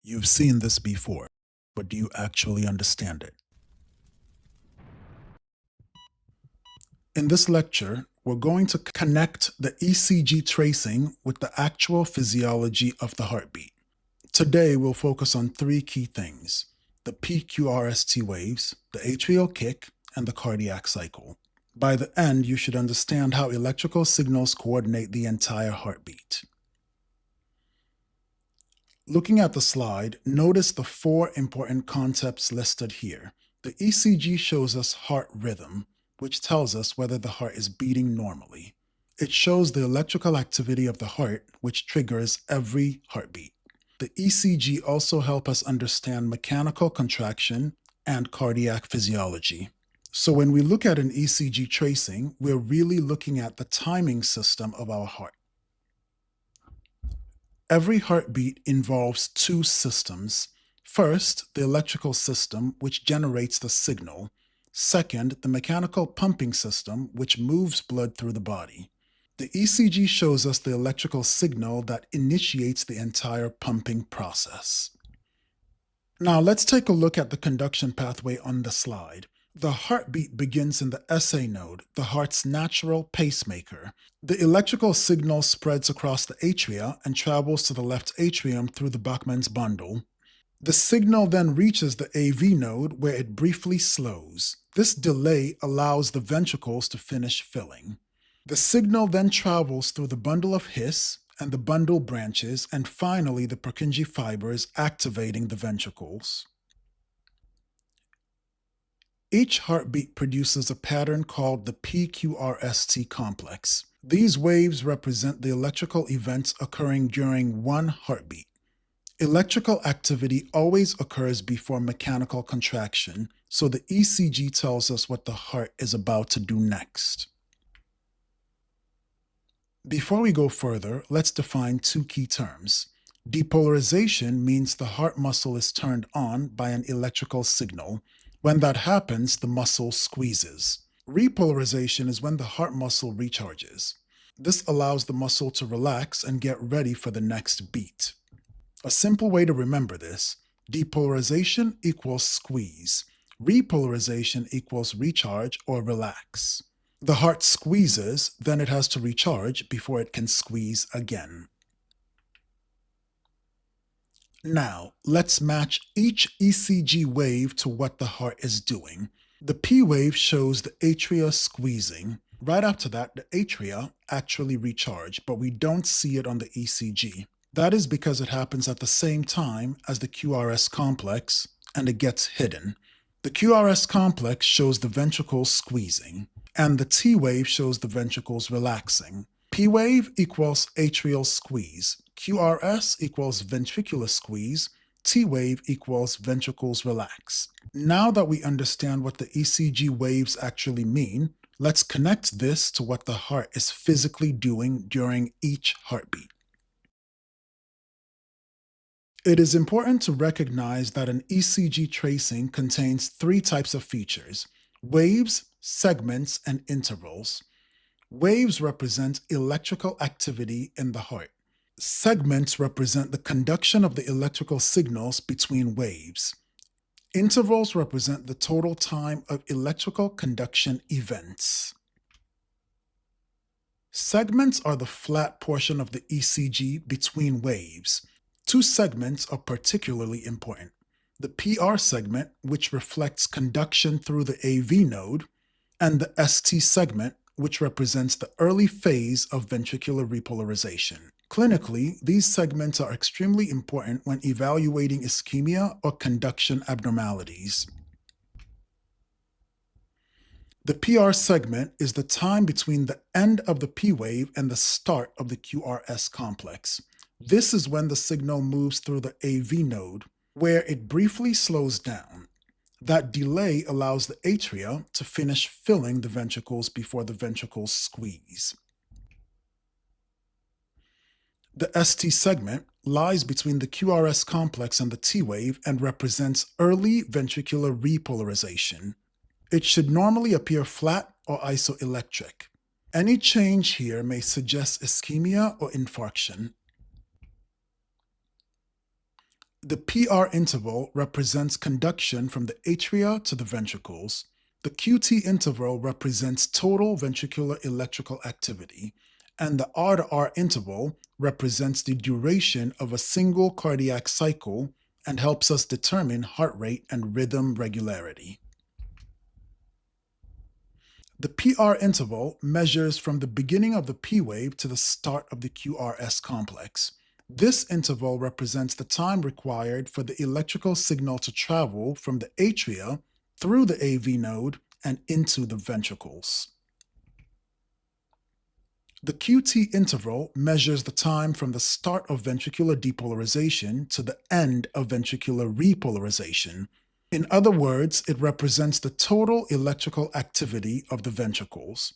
You've seen this before, but do you actually understand it? In this lecture, we're going to connect the ECG tracing with the actual physiology of the heartbeat. Today, we'll focus on three key things: the PQRST waves, the atrial kick, and the cardiac cycle. By the end, you should understand how electrical signals coordinate the entire heartbeat. Looking at the slide, notice the four important concepts listed here. The ECG shows us heart rhythm, which tells us whether the heart is beating normally. It shows the electrical activity of the heart, which triggers every heartbeat. The ECG also helps us understand mechanical contraction and cardiac physiology. So when we look at an ECG tracing, we're really looking at the timing system of our heart. Every heartbeat involves two systems. First, the electrical system, which generates the signal. Second, the mechanical pumping system, which moves blood through the body. The ECG shows us the electrical signal that initiates the entire pumping process. Now let's take a look at the conduction pathway on the slide. The heartbeat begins in the SA node, the heart's natural pacemaker. The electrical signal spreads across the atria and travels to the left atrium through the Bachmann's bundle. The signal then reaches the AV node, where it briefly slows. This delay allows the ventricles to finish filling. The signal then travels through the bundle of His and the bundle branches, and finally the Purkinje fibers, activating the ventricles. Each heartbeat produces a pattern called the PQRST complex. These waves represent the electrical events occurring during one heartbeat. Electrical activity always occurs before mechanical contraction, so the ECG tells us what the heart is about to do next. Before we go further, let's define two key terms. Depolarization means the heart muscle is turned on by an electrical signal. When that happens, the muscle squeezes. Repolarization is when the heart muscle recharges. This allows the muscle to relax and get ready for the next beat. A simple way to remember this: depolarization equals squeeze. Repolarization equals recharge or relax. The heart squeezes, then it has to recharge before it can squeeze again. Now, let's match each ECG wave to what the heart is doing. The P wave shows the atria squeezing. Right after that, the atria actually recharge, but we don't see it on the ECG. That is because it happens at the same time as the QRS complex, and it gets hidden. The QRS complex shows the ventricles squeezing, and the T wave shows the ventricles relaxing. P wave equals atrial squeeze. QRS equals ventricular squeeze. T wave equals ventricles relax. Now that we understand what the ECG waves actually mean, let's connect this to what the heart is physically doing during each heartbeat. It is important to recognize that an ECG tracing contains three types of features: waves, segments, and intervals. Waves represent electrical activity in the heart. Segments represent the conduction of the electrical signals between waves. Intervals represent the total time of electrical conduction events. Segments are the flat portion of the ECG between waves. Two segments are particularly important: the PR segment, which reflects conduction through the AV node, and the ST segment, which represents the early phase of ventricular repolarization. Clinically, these segments are extremely important when evaluating ischemia or conduction abnormalities. The PR segment is the time between the end of the P wave and the start of the QRS complex. This is when the signal moves through the AV node, where it briefly slows down. That delay allows the atria to finish filling the ventricles before the ventricles squeeze. The ST segment lies between the QRS complex and the T wave and represents early ventricular repolarization. It should normally appear flat or isoelectric. Any change here may suggest ischemia or infarction. The PR interval represents conduction from the atria to the ventricles. The QT interval represents total ventricular electrical activity. And the R to R interval represents the duration of a single cardiac cycle and helps us determine heart rate and rhythm regularity. The PR interval measures from the beginning of the P wave to the start of the QRS complex. This interval represents the time required for the electrical signal to travel from the atria through the AV node and into the ventricles. The QT interval measures the time from the start of ventricular depolarization to the end of ventricular repolarization. In other words, it represents the total electrical activity of the ventricles.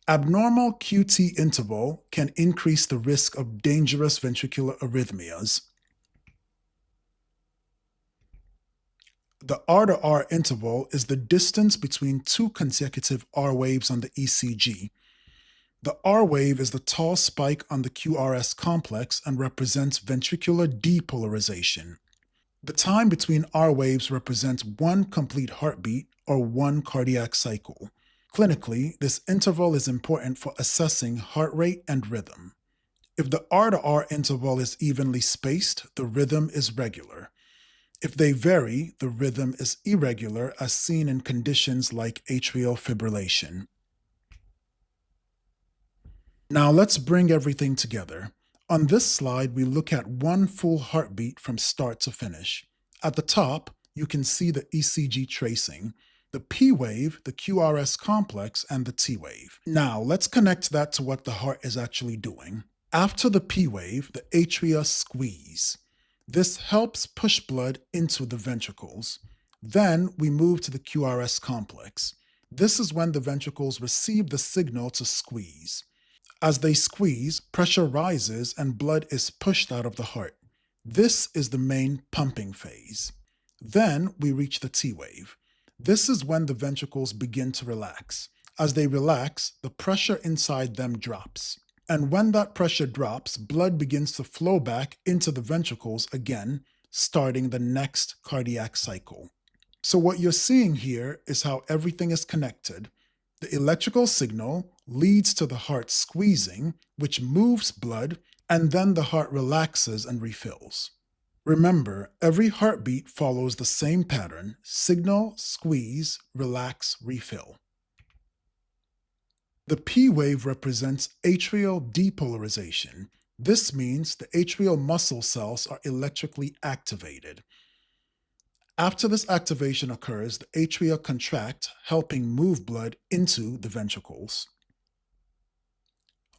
Abnormal QT interval can increase the risk of dangerous ventricular arrhythmias. The R to R interval is the distance between two consecutive R waves on the ECG. The R wave is the tall spike on the QRS complex and represents ventricular depolarization. The time between R waves represents one complete heartbeat or one cardiac cycle. Clinically, this interval is important for assessing heart rate and rhythm. If the R to R interval is evenly spaced, the rhythm is regular. If they vary, the rhythm is irregular, as seen in conditions like atrial fibrillation. Now let's bring everything together. On this slide, we look at one full heartbeat from start to finish. At the top, you can see the ECG tracing, the P wave, the QRS complex, and the T wave. Now let's connect that to what the heart is actually doing. After the P wave, the atria squeeze. This helps push blood into the ventricles. Then we move to the QRS complex. This is when the ventricles receive the signal to squeeze. As they squeeze, pressure rises and blood is pushed out of the heart. This is the main pumping phase. Then we reach the T wave. This is when the ventricles begin to relax. As they relax, the pressure inside them drops. And when that pressure drops, blood begins to flow back into the ventricles again, starting the next cardiac cycle. So what you're seeing here is how everything is connected. The electrical signal leads to the heart squeezing, which moves blood, and then the heart relaxes and refills. Remember, every heartbeat follows the same pattern: signal, squeeze, relax, refill. The P wave represents atrial depolarization. This means the atrial muscle cells are electrically activated. After this activation occurs, the atria contract, helping move blood into the ventricles.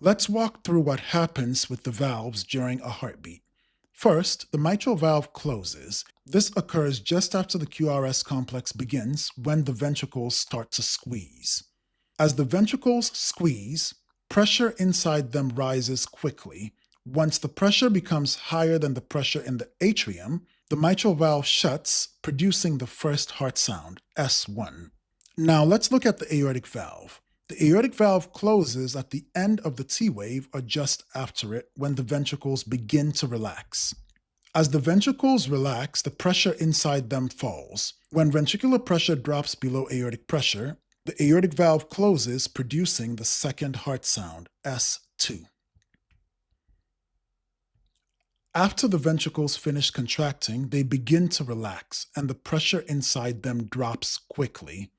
Let's walk through what happens with the valves during a heartbeat. First, the mitral valve closes. This occurs just after the QRS complex begins, when the ventricles start to squeeze. As the ventricles squeeze, pressure inside them rises quickly. Once the pressure becomes higher than the pressure in the atrium, the mitral valve shuts, producing the first heart sound, S1. Now let's look at the aortic valve. The aortic valve closes at the end of the T wave or just after it, when the ventricles begin to relax. As the ventricles relax, the pressure inside them falls. When ventricular pressure drops below aortic pressure, the aortic valve closes, producing the second heart sound, S2. After the ventricles finish contracting, they begin to relax, and the pressure inside them drops quickly.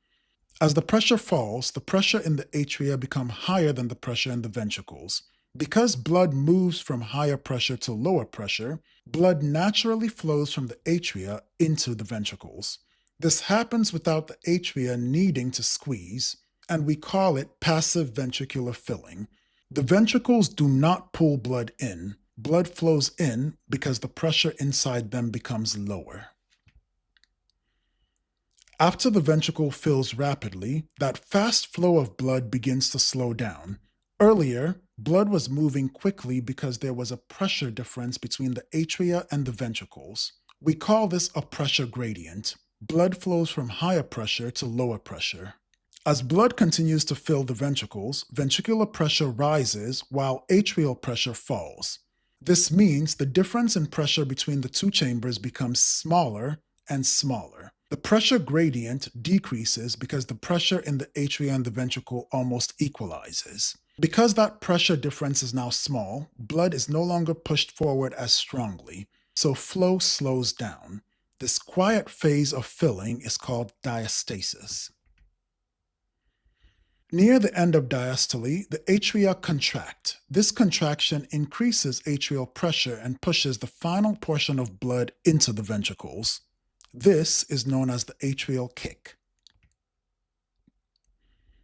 As the pressure falls, the pressure in the atria becomes higher than the pressure in the ventricles. Because blood moves from higher pressure to lower pressure, blood naturally flows from the atria into the ventricles. This happens without the atria needing to squeeze, and we call it passive ventricular filling. The ventricles do not pull blood in. Blood flows in because the pressure inside them becomes lower. After the ventricle fills rapidly, that fast flow of blood begins to slow down. Earlier, blood was moving quickly because there was a pressure difference between the atria and the ventricles. We call this a pressure gradient. Blood flows from higher pressure to lower pressure. As blood continues to fill the ventricles, ventricular pressure rises while atrial pressure falls. This means the difference in pressure between the two chambers becomes smaller and smaller. The pressure gradient decreases because the pressure in the atria and the ventricle almost equalizes. Because that pressure difference is now small, blood is no longer pushed forward as strongly, so flow slows down. This quiet phase of filling is called diastasis. Near the end of diastole, the atria contract. This contraction increases atrial pressure and pushes the final portion of blood into the ventricles. This is known as the atrial kick.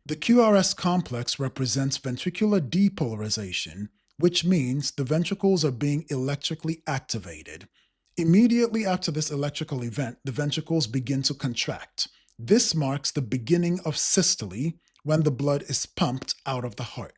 The QRS complex represents ventricular depolarization, which means the ventricles are being electrically activated. Immediately after this electrical event, the ventricles begin to contract. This marks the beginning of systole, when the blood is pumped out of the heart.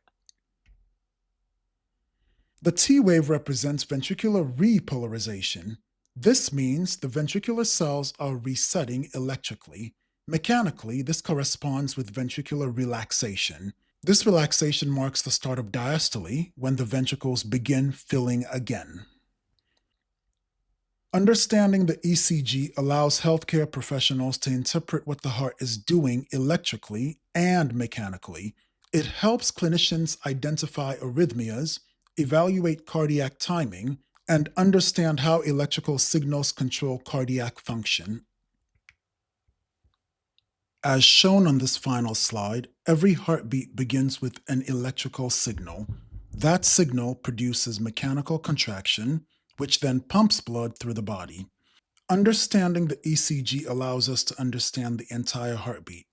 The T wave represents ventricular repolarization. This means the ventricular cells are resetting electrically. Mechanically, this corresponds with ventricular relaxation. This relaxation marks the start of diastole, when the ventricles begin filling again. Understanding the ECG allows healthcare professionals to interpret what the heart is doing electrically and mechanically. It helps clinicians identify arrhythmias, evaluate cardiac timing, and understand how electrical signals control cardiac function. As shown on this final slide, every heartbeat begins with an electrical signal. That signal produces mechanical contraction, which then pumps blood through the body. Understanding the ECG allows us to understand the entire heartbeat.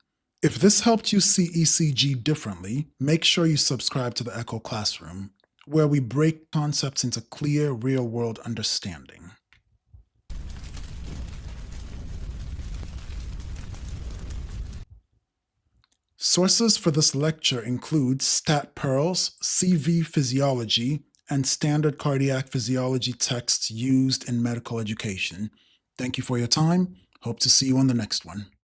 If this helped you see ECG differently, make sure you subscribe to the Echo Classroom, where we break concepts into clear, real-world understanding. Sources for this lecture include Stat Pearls, CV Physiology, and standard cardiac physiology texts used in medical education. Thank you for your time. Hope to see you on the next one.